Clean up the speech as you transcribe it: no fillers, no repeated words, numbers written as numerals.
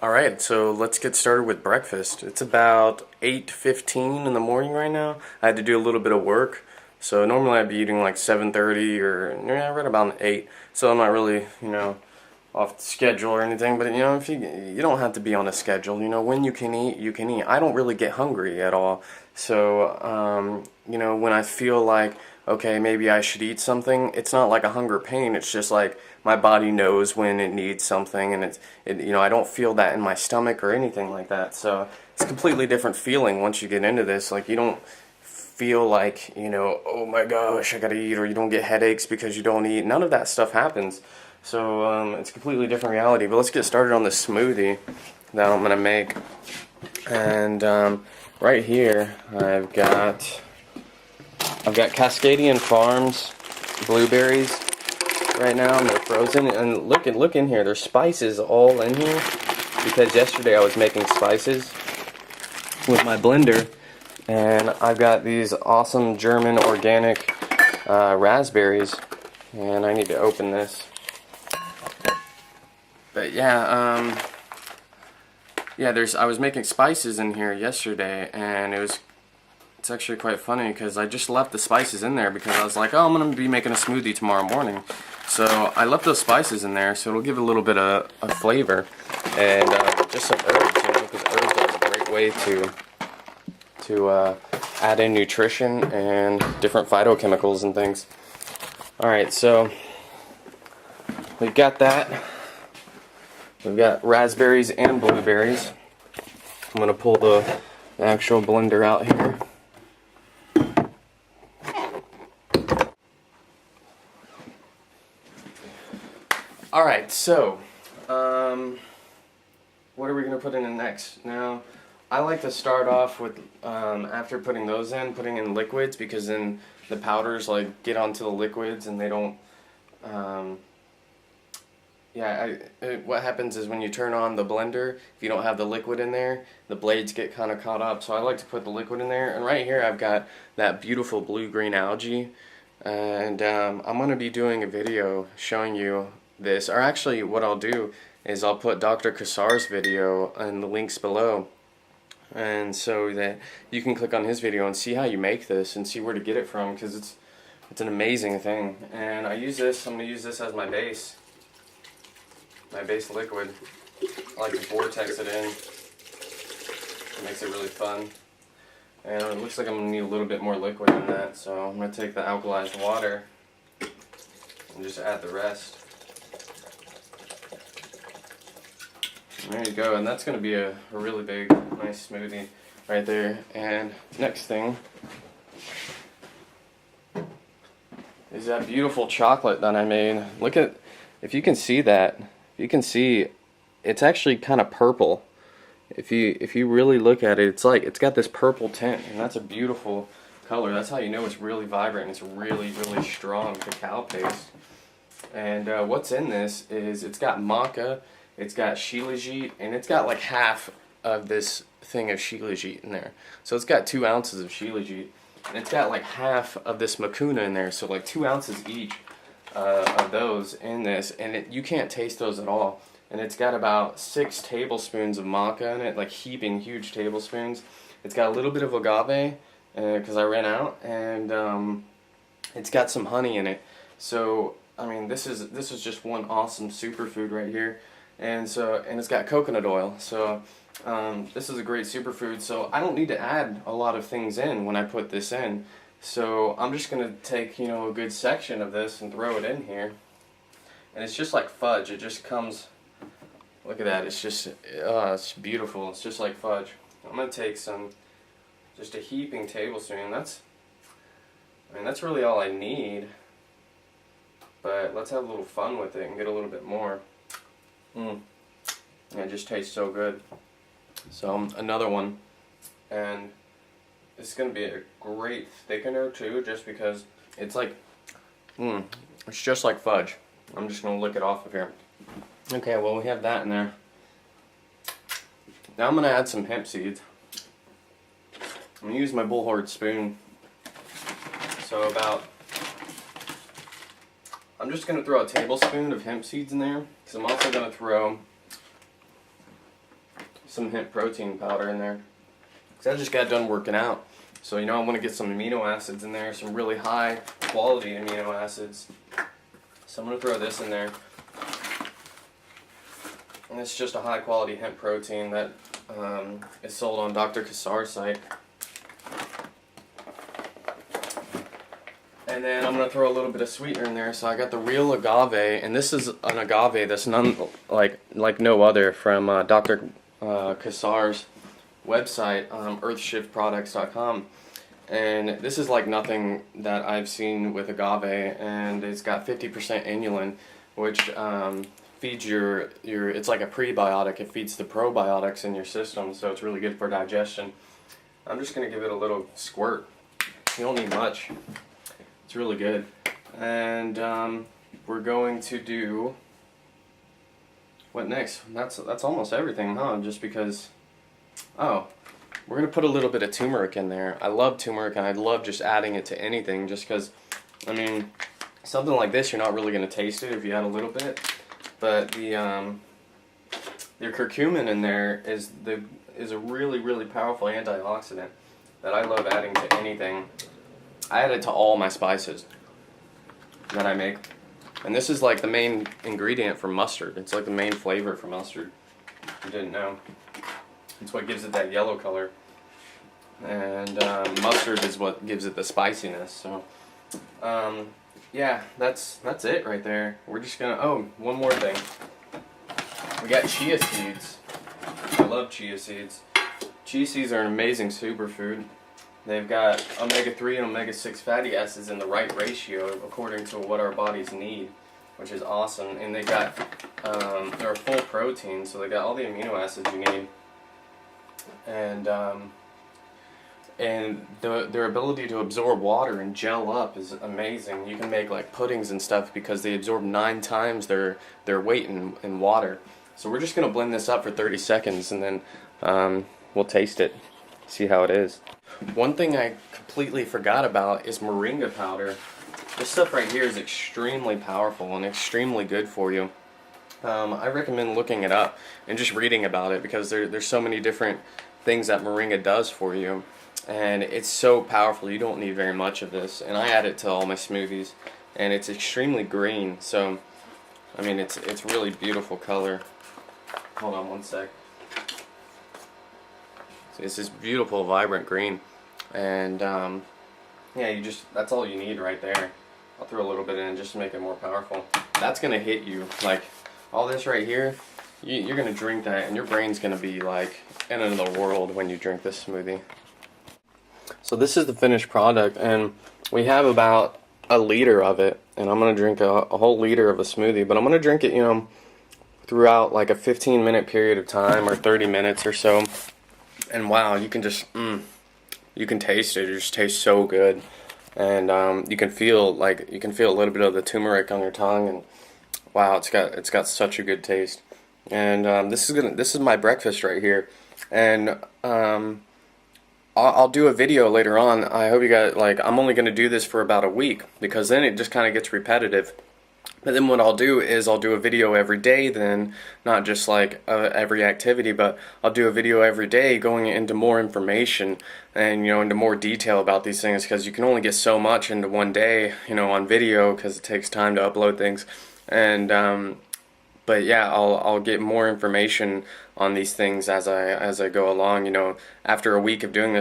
Alright, so let's get started with breakfast. It's about 8:15 in the morning right now. I had to do a little bit of work. So normally I'd be eating like 7:30 or right about 8. So I'm not really, off the schedule or anything, but if you don't have to be on a schedule, when you can eat, you can eat. I don't really get hungry at all. So, when I feel like, okay, maybe I should eat something, it's not like a hunger pain. It's just like my body knows when it needs something, and I don't feel that in my stomach or anything like that. So it's a completely different feeling once you get into this. Like you don't feel like, oh my gosh, I gotta eat, or you don't get headaches because you don't eat. None of that stuff happens. So it's a completely different reality. But let's get started on this smoothie that I'm gonna make. And right here I've got Cascadian Farms blueberries right now, and they're frozen. And look in here, there's spices all in here because yesterday I was making spices with my blender, and I've got these awesome German organic raspberries, and I need to open this. But yeah, I was making spices in here yesterday, and it's actually quite funny because I just left the spices in there because I was like, oh, I'm going to be making a smoothie tomorrow morning. So I left those spices in there so it'll give a little bit of flavor, and just some herbs, because herbs are a great way to add in nutrition and different phytochemicals and things. Alright, so we've got that. We've got raspberries and blueberries. I'm going to pull the actual blender out here. Alright, so what are we going to put in next? Now, I like to start off with, after putting those in, putting in liquids, because then the powders get onto the liquids and they don't, what happens is when you turn on the blender, if you don't have the liquid in there, the blades get kind of caught up. So I like to put the liquid in there. And right here I've got that beautiful blue-green algae. And I'm going to be doing a video showing you this. Or actually what I'll do is I'll put Dr. Kassar's video in the links below. And so that you can click on his video and see how you make this and see where to get it from, because it's an amazing thing. And I'm going to use this as my base liquid. I like to vortex it in. It makes it really fun. And it looks like I'm going to need a little bit more liquid in that, so I'm going to take the alkalized water and just add the rest. And there you go, and that's going to be a really big, nice smoothie right there. And next thing is that beautiful chocolate that I made. Look at, if you can see that, you can see it's actually kind of purple. If you really look at it, it's got this purple tint, and that's a beautiful color. That's how you know it's really vibrant. It's really, really strong cacao paste. And what's in this is it's got maca, it's got shilajit, and it's got like half of this thing of shilajit in there. So it's got 2 ounces of shilajit, and it's got like half of this mucuna in there. So like 2 ounces each of those in this, and you can't taste those at all. And it's got about 6 tablespoons of maca in it, like heaping huge tablespoons. It's got a little bit of agave, because I ran out, and it's got some honey in it. So I mean, this is just one awesome superfood right here. And it's got coconut oil. So this is a great superfood. So I don't need to add a lot of things in when I put this in. So I'm just gonna take a good section of this and throw it in here. And it's just like fudge. It just comes. Look at that, it's just, it's beautiful, it's just like fudge. I'm going to take just a heaping tablespoon. That's really all I need. But let's have a little fun with it and get a little bit more. It just tastes so good. So another one. And it's going to be a great thickener too, just because it's like, it's just like fudge. I'm just going to lick it off of here. Okay, well, we have that in there. Now I'm going to add some hemp seeds. I'm going to use my bullhorn spoon. So I'm just going to throw a tablespoon of hemp seeds in there, because I'm also going to throw some hemp protein powder in there. Because I just got done working out. So, you know, I want to get some amino acids in there, some really high quality amino acids. So I'm going to throw this in there. And it's just a high quality hemp protein that is sold on Dr. Kassar's site. And then I'm going to throw a little bit of sweetener in there. So I got the real agave, and this is an agave that's none like no other from Dr. Kassar's website, earthshiftproducts.com. And this is like nothing that I've seen with agave, and it's got 50% inulin, which feeds your it's like a prebiotic. It feeds the probiotics in your system, so it's really good for digestion. I'm just going to give it a little squirt. You don't need much. It's really good. And we're going to do, what next? That's almost everything, huh? Just because, oh, we're going to put a little bit of turmeric in there. I love turmeric, and I love just adding it to anything, just because, I mean, something like this, you're not really going to taste it if you add a little bit. But the curcumin in there is a really, really powerful antioxidant that I love adding to anything. I add it to all my spices that I make. And this is like the main ingredient for mustard. It's like the main flavor for mustard. If you didn't know. It's what gives it that yellow color. And mustard is what gives it the spiciness. So, yeah, that's it right there. We're just gonna, oh, one more thing. We got chia seeds. I love chia seeds. Chia seeds are an amazing superfood. They've got omega-3 and omega-6 fatty acids in the right ratio according to what our bodies need, which is awesome. And they got, they're full protein, so they got all the amino acids you need. And their ability to absorb water and gel up is amazing. You can make like puddings and stuff because they absorb 9 times their weight in water. So we're just going to blend this up for 30 seconds and then we'll taste it, see how it is. One thing I completely forgot about is moringa powder. This stuff right here is extremely powerful and extremely good for you. I recommend looking it up and just reading about it because there's so many different things that moringa does for you. And it's so powerful, you don't need very much of this. And I add it to all my smoothies. And it's extremely green, so, I mean, it's really beautiful color. Hold on one sec. So it's this beautiful, vibrant green. And, yeah, that's all you need right there. I'll throw a little bit in just to make it more powerful. That's going to hit you. Like, all this right here, you're going to drink that, and your brain's going to be, like, in another world when you drink this smoothie. So this is the finished product, and we have about a liter of it, and I'm going to drink a whole liter of a smoothie, but I'm going to drink it, you know, throughout like a 15-minute period of time or 30 minutes or so. And wow, you can just, you can taste it. It just tastes so good. And you can feel a little bit of the turmeric on your tongue, and wow, it's got such a good taste. And this is my breakfast right here. And I'll do a video later on. I hope you guys, like, I'm only going to do this for about a week because then it just kind of gets repetitive. But then what I'll do is I'll do a video every day then, not just like every activity, but I'll do a video every day going into more information and, you know, into more detail about these things, because you can only get so much into one day, you know, on video, because it takes time to upload things. And but yeah, I'll get more information on these things as I go along. You know, after a week of doing this,